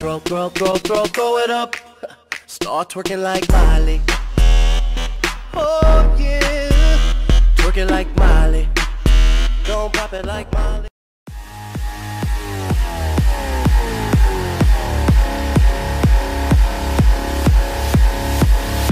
Throw it up. Start twerking like Miley. Oh yeah, twerking like Miley. Don't pop it like Miley.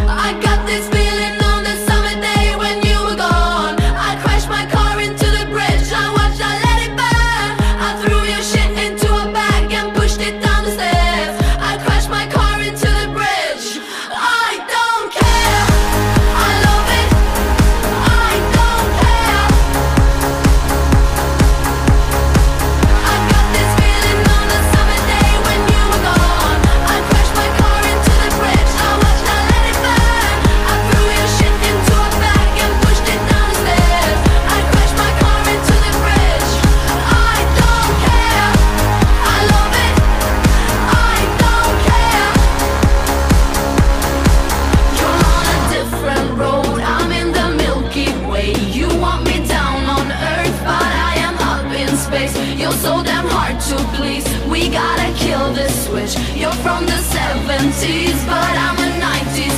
I got this feeling on the summer day when you were gone. I crashed my car into the bridge, I watched, I let it burn. I threw your shit into a bag and pushed it down the stairs. I crashed my car into the bridge. I don't care, I love it, I don't care. I got this feeling on the summer day when you were gone. I crashed my car into the bridge, I watched, I let it burn. I threw your shit into a bag and pushed it down the stairs. I crashed my car into the bridge. I don't care, I love it, I don't care. You're on a different road, I'm in the Milky Way. You want me down on Earth, but I am up in space. You're so damn hard to please, we gotta kill this switch. You're from the 70s, but I'm a 90s